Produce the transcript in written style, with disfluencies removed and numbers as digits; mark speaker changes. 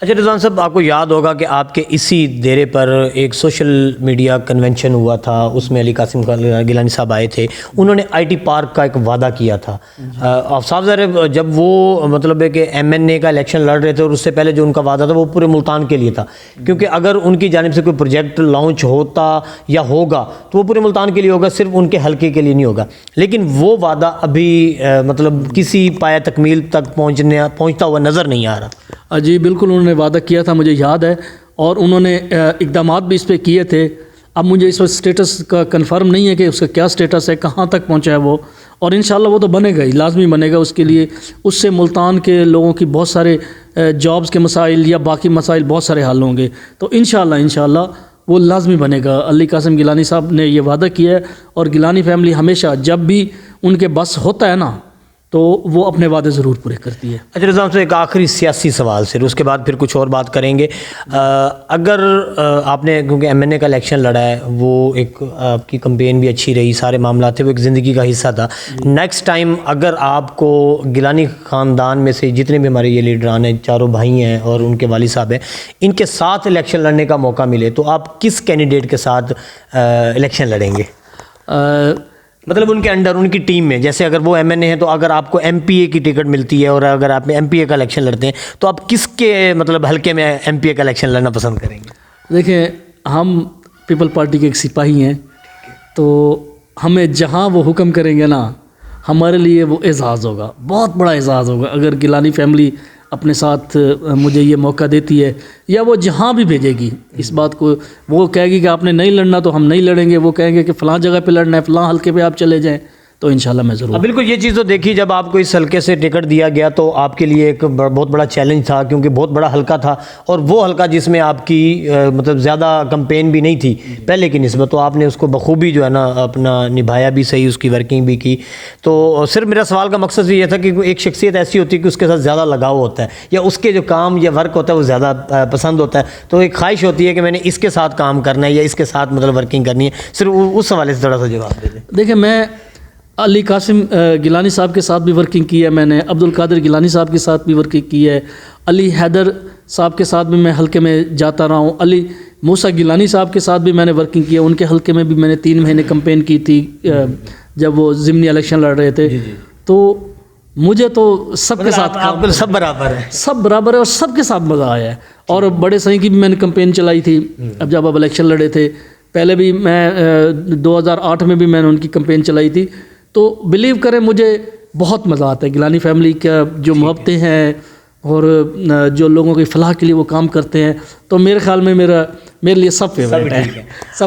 Speaker 1: اچھا رضوان صاحب، آپ کو یاد ہوگا کہ آپ کے اسی دیرے پر ایک سوشل میڈیا کنونشن ہوا تھا، اس میں علی قاسم گیلانی صاحب آئے تھے. انہوں نے آئی ٹی پارک کا ایک وعدہ کیا تھا. صاحب ظاہر جب وہ مطلب ہے کہ ایم این اے کا الیکشن لڑ رہے تھے، اور اس سے پہلے جو ان کا وعدہ تھا وہ پورے ملتان کے لیے تھا، کیونکہ اگر ان کی جانب سے کوئی پروجیکٹ لانچ ہوتا یا ہوگا تو وہ پورے ملتان کے لیے ہوگا، صرف ان کے حلقے کے لیے نہیں ہوگا. لیکن وہ وعدہ ابھی مطلب کسی پایہ تکمیل تک پہنچتا ہوا نظر نہیں آ رہا.
Speaker 2: جی بالکل، انہوں نے وعدہ کیا تھا، مجھے یاد ہے، اور انہوں نے اقدامات بھی اس پہ کیے تھے. اب مجھے اس وقت سٹیٹس کا کنفرم نہیں ہے کہ اس کا کیا سٹیٹس ہے، کہاں تک پہنچا ہے وہ، اور انشاءاللہ وہ تو بنے گا ہی، لازمی بنے گا. اس کے لیے اس سے ملتان کے لوگوں کی بہت سارے جابز کے مسائل یا باقی مسائل بہت سارے حل ہوں گے. تو انشاءاللہ وہ لازمی بنے گا. علی قاسم گیلانی صاحب نے یہ وعدہ کیا ہے، اور گیلانی فیملی ہمیشہ جب بھی ان کے بس ہوتا ہے نا تو وہ اپنے وعدے ضرور پورے کرتی ہے.
Speaker 1: اچھا رضوان صاحب، ایک آخری سیاسی سوال سے اس کے بعد پھر کچھ اور بات کریں گے. اگر آپ نے، کیونکہ ایم این اے کا الیکشن لڑا ہے، وہ ایک آپ کی کمپین بھی اچھی رہی، سارے معاملات تھے، وہ ایک زندگی کا حصہ تھا. نیکسٹ ٹائم اگر آپ کو گیلانی خاندان میں سے جتنے بھی ہمارے یہ لیڈران ہیں، چاروں بھائی ہیں اور ان کے والد صاحب ہیں، ان کے ساتھ الیکشن لڑنے کا موقع ملے تو آپ کس کینڈیڈیٹ کے ساتھ الیکشن لڑیں گے؟ مطلب ان کے انڈر، ان کی ٹیم میں، جیسے اگر وہ ایم این اے ہیں تو اگر آپ کو ایم پی اے کی ٹکٹ ملتی ہے، اور اگر آپ ایم پی اے کا الیکشن لڑتے ہیں تو آپ کس کے مطلب حلقے میں ایم پی اے کا الیکشن لڑنا پسند کریں گے؟
Speaker 2: دیکھیں، ہم پیپل پارٹی کے ایک سپاہی ہیں، تو ہمیں جہاں وہ حکم کریں گے نا، ہمارے لیے وہ اعزاز ہوگا، بہت بڑا اعزاز ہوگا. اگر گیلانی فیملی اپنے ساتھ مجھے یہ موقع دیتی ہے، یا وہ جہاں بھی بھیجے گی اس بات کو، وہ کہے گی کہ آپ نے نہیں لڑنا تو ہم نہیں لڑیں گے، وہ کہیں گے کہ فلاں جگہ پہ لڑنا ہے، فلاں حلقے پہ آپ چلے جائیں، تو انشاءاللہ میں ضرور.
Speaker 1: بالکل، یہ چیز تو دیکھی، جب آپ کو اس حلقے سے ٹکٹ دیا گیا تو آپ کے لیے ایک بہت بڑا چیلنج تھا، کیونکہ بہت بڑا حلقہ تھا، اور وہ حلقہ جس میں آپ کی مطلب زیادہ کمپین بھی نہیں تھی پہلے کی نسبت، تو آپ نے اس کو بخوبی جو ہے نا اپنا نبھایا بھی صحیح، اس کی ورکنگ بھی کی. تو صرف میرا سوال کا مقصد یہ تھا کہ ایک شخصیت ایسی ہوتی ہے کہ اس کے ساتھ زیادہ لگاؤ ہوتا ہے، یا اس کے جو کام یا ورک ہوتا ہے وہ زیادہ پسند ہوتا ہے، تو ایک خواہش ہوتی ہے کہ میں نے اس کے ساتھ کام کرنا ہے یا اس کے ساتھ مطلب ورکنگ کرنی ہے. صرف اس حوالے سے تھوڑا سا جواب دے دیں.
Speaker 2: دیکھیں، میں علی قاسم گیلانی صاحب کے ساتھ بھی ورکنگ کی ہے، میں نے عبد القادر گیلانی صاحب کے ساتھ بھی ورکنگ کی ہے، علی حیدر صاحب کے ساتھ بھی میں حلقے میں جاتا رہا ہوں، علی موسیٰ گیلانی صاحب کے ساتھ بھی میں نے ورکنگ کی ہے. ان کے حلقے میں بھی میں نے 3 مہینے کمپین کی تھی جب وہ ضمنی الیکشن لڑ رہے تھے. تو مجھے تو سب کے ساتھ
Speaker 1: سب برابر ہے،
Speaker 2: سب برابر ہے، اور سب کے ساتھ مزہ آیا ہے. اور بڑے صحیح کی بھی میں نے کمپین چلائی تھی جب الیکشن لڑے تھے. پہلے بھی میں 2008 میں بھی میں نے ان کی کمپین چلائی تھی. تو بلیو کریں، مجھے بہت مزہ آتا ہے. گیلانی فیملی کا جو محبتیں ہیں اور جو لوگوں کی فلاح کے لیے وہ کام کرتے ہیں، تو میرے خیال میں میرے لیے سب فیوریٹ ہے. سب